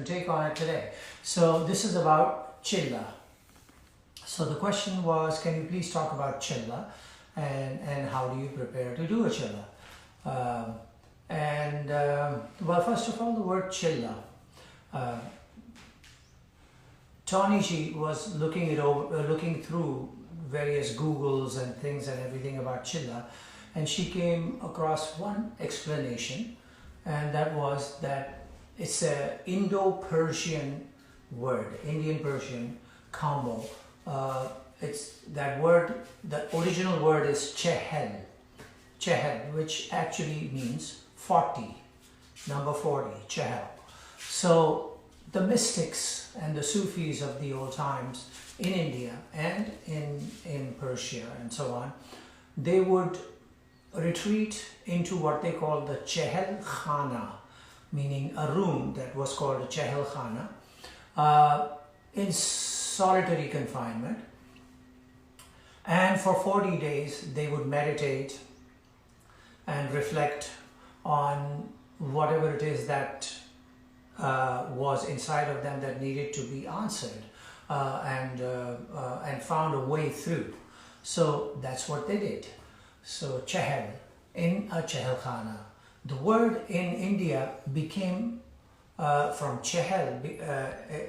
take on it today. So this is about Chilla. So the question was, can you please talk about Chilla and how do you prepare to do a Chilla? Well, first of all, the word Chilla. Tony G was looking through various Googles and things and everything about Chilla, and she came across one explanation, and that was that it's a Indo-Persian word, Indian-Persian combo. It's that word, the original word is chehel, which actually means 40, number 40, chehel. So the mystics and the Sufis of the old times in India and in Persia and so on, they would retreat into what they call the Chehel Khana, meaning a room that was called a Chehel Khana, in solitary confinement. And for 40 days they would meditate and reflect on whatever it is that was inside of them that needed to be answered, and found a way through. So that's what they did. So Chehel, in a Chehel Khana. The word in India became from Chehel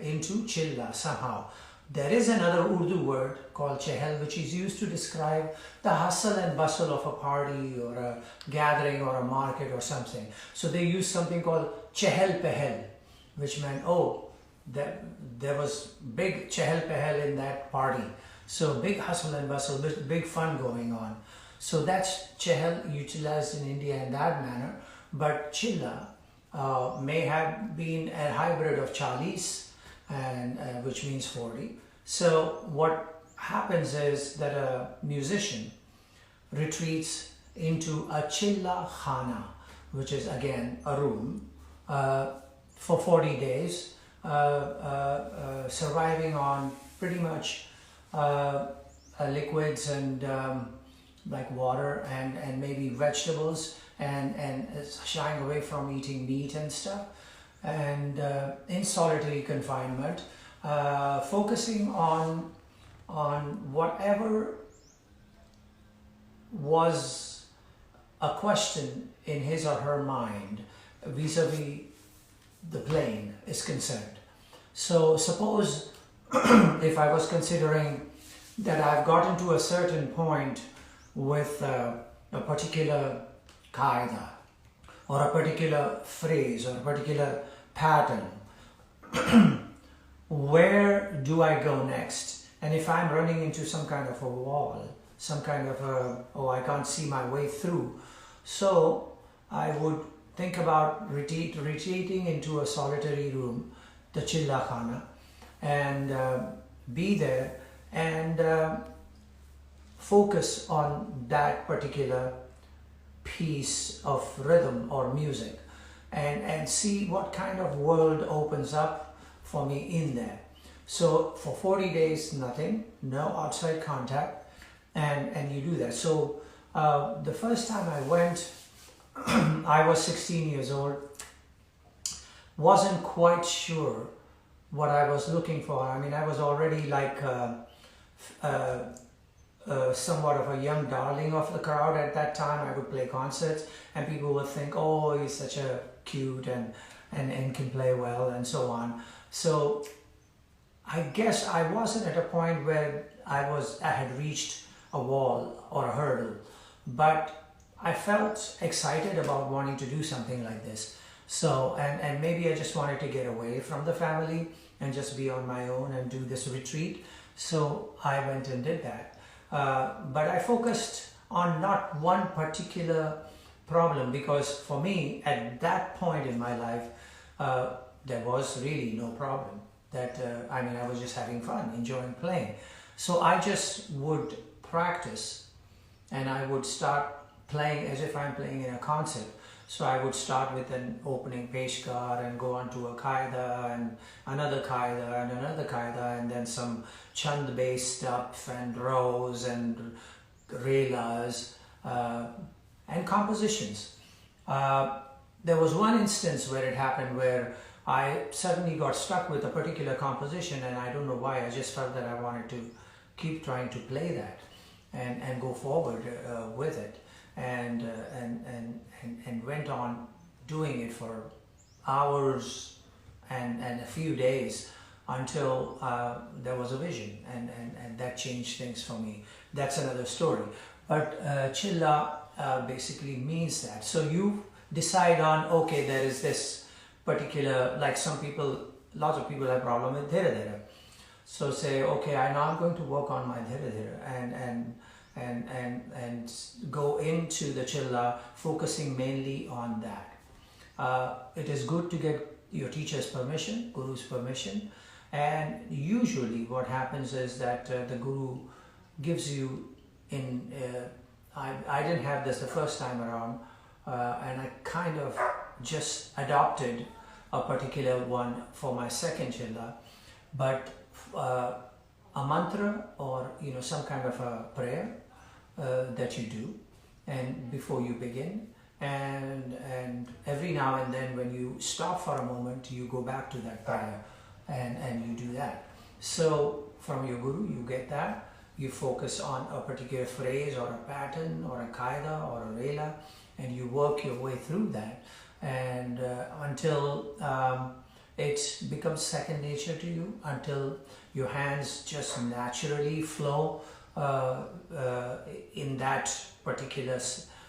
into Chilla somehow. There is another Urdu word called Chehel, which is used to describe the hustle and bustle of a party or a gathering or a market or something. So they use something called Chehel Pehel, which meant, oh, there was big Chehel Pehel in that party. So big hustle and bustle, big fun going on. So that's Chehel utilized in India in that manner. But Chilla may have been a hybrid of Chalis, and which means 40. So what happens is that a musician retreats into a Chilla Khana, which is again a room, for 40 days, surviving on pretty much liquids and like water and maybe vegetables, and shying away from eating meat and stuff, and in solitary confinement, focusing on whatever was a question in his or her mind vis-a-vis the plane is concerned. So suppose if I was considering that I've gotten to a certain point with a particular qaida or a particular phrase or a particular pattern, where do I go next? And if I'm running into some kind of a wall, some kind of a, oh, I can't see my way through, so I would think about retreating into a solitary room, the Chilla Khana, and be there and focus on that particular piece of rhythm or music, and see what kind of world opens up for me in there. So for 40 days, nothing, no outside contact, and you do that. So the first time I went, I was 16 years old, wasn't quite sure what I was looking for. I mean, I was already like somewhat of a young darling of the crowd at that time. I would play concerts and people would think, oh, he's such a cute and can play well and so on. So I guess I wasn't at a point where I had reached a wall or a hurdle, but I felt excited about wanting to do something like this. So, and maybe I just wanted to get away from the family and just be on my own and do this retreat. So I went and did that. But I focused on not one particular problem, because for me at that point in my life, there was really no problem. I mean, I was just having fun, enjoying playing. So I just would practice and I would start playing as if I'm playing in a concert. So I would start with an opening peshkar and go on to a qaida and another qaida and another qaida, and then some chand based stuff and rows and relas and compositions. There was one instance where it happened where I suddenly got stuck with a particular composition, and I don't know why. I just felt that I wanted to keep trying to play that and go forward with it, and went on doing it for hours and a few days until there was a vision, and that changed things for me. That's another story. But Chilla basically means that. So you decide on, okay, there is this particular, like some people, lots of people have problem with dhira dhira. So say, okay, I know I'm going to work on my dhira dhira and go into the Chilla, focusing mainly on that. It is good to get your teacher's permission, guru's permission, and usually what happens is that the guru gives you in, I didn't have this the first time around, and I kind of just adopted a particular one for my second Chilla, but a mantra or some kind of a prayer that you do and before you begin, and every now and then when you stop for a moment, you go back to that prayer and you do that. So from your guru you get that, you focus on a particular phrase or a pattern or a qaida or a rela, and you work your way through that, and until it becomes second nature to you, until your hands just naturally flow in that particular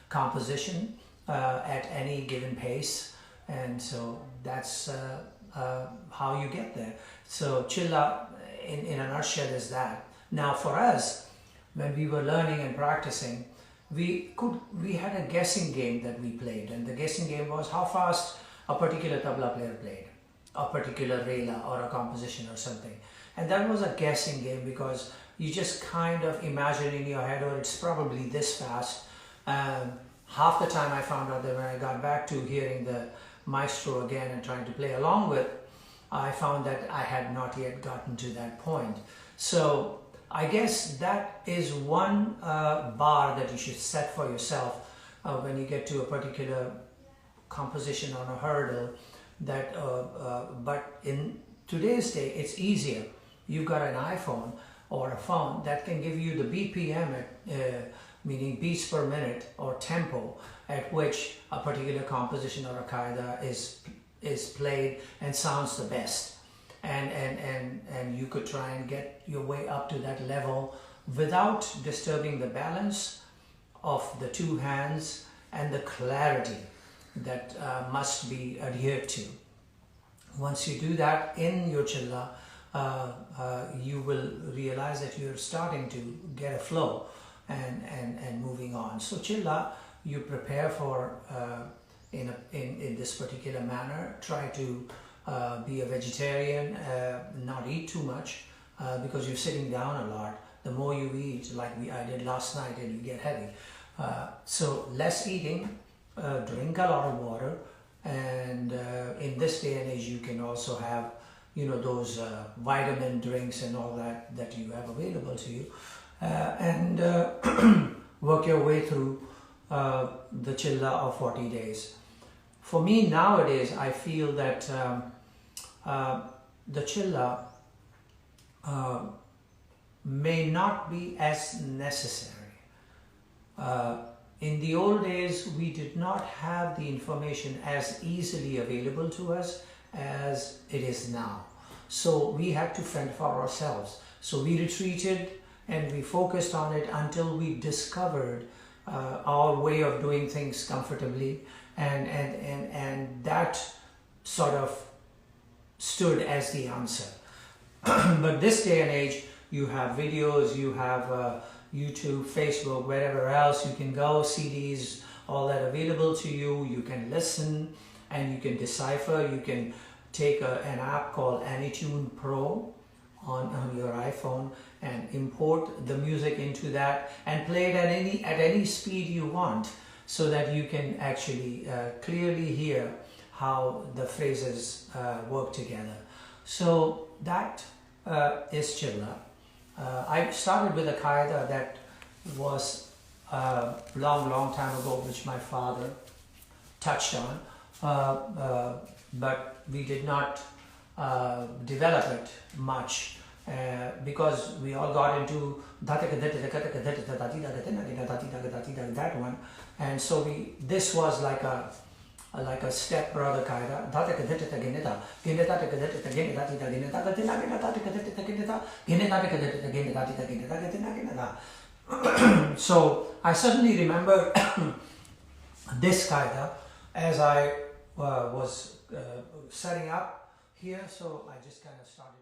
composition at any given pace. And so that's how you get there. So Chilla in a nutshell is that. Now for us, when we were learning and practicing, we had a guessing game that we played, and the guessing game was how fast a particular tabla player played a particular rela or a composition or something. And that was a guessing game because you just kind of imagine in your head, oh, it's probably this fast. Half the time I found out that when I got back to hearing the maestro again and trying to play along with, I found that I had not yet gotten to that point. So I guess that is one bar that you should set for yourself when you get to a particular composition on a hurdle. That, but in today's day, it's easier. You've got an iPhone or a phone that can give you the BPM, meaning beats per minute or tempo, at which a particular composition or a qaida is played and sounds the best. And you could try and get your way up to that level without disturbing the balance of the two hands and the clarity that must be adhered to. Once you do that in your Chilla, you will realize that you're starting to get a flow and moving on. So Chilla, you prepare for in this particular manner. Try to be a vegetarian, not eat too much because you're sitting down a lot. The more you eat, like I did last night, and you get heavy. So less eating, drink a lot of water, and in this day and age you can also have those vitamin drinks and all that you have available to you, and work your way through the Chilla of 40 days. For me nowadays, I feel that the Chilla may not be as necessary. In the old days, we did not have the information as easily available to us as it is now. So we had to fend for ourselves. So we retreated and we focused on it until we discovered our way of doing things comfortably, and that sort of stood as the answer. But this day and age, you have videos, you have YouTube, Facebook, wherever else you can go, CDs, all that available to you. You can listen and you can decipher. You can take an app called AnyTune Pro on your iPhone and import the music into that and play it at any speed you want, so that you can actually clearly hear how the phrases work together. So that is Chilla. I started with a qaida that was long time ago, which my father touched on. but we did not develop it much because we all got into that one, and so this was like a step brother kaida. So I suddenly remember this kaida as I was setting up here, so I just kind of started